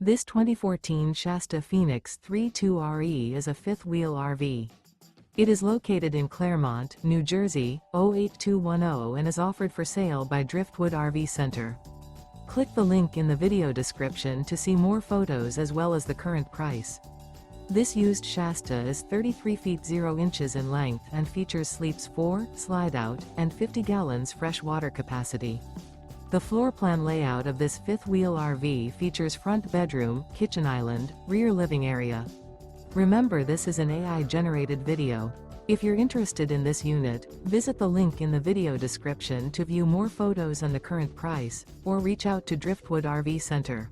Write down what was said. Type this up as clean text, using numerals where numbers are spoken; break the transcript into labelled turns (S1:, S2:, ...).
S1: This 2014 Shasta Phoenix 32RE is a fifth-wheel RV. It is located in Clermont, New Jersey, 08210 and is offered for sale by Driftwood RV Center. Click the link in the video description to see more photos as well as the current price. This used Shasta is 33 feet 0 inches in length and features sleeps 4, slide-out, and 50 gallons fresh water capacity. The floor plan layout of this fifth-wheel RV features front bedroom, kitchen island, rear living area. Remember, this is an AI-generated video. If you're interested in this unit, visit the link in the video description to view more photos and the current price, or reach out to Driftwood RV Center.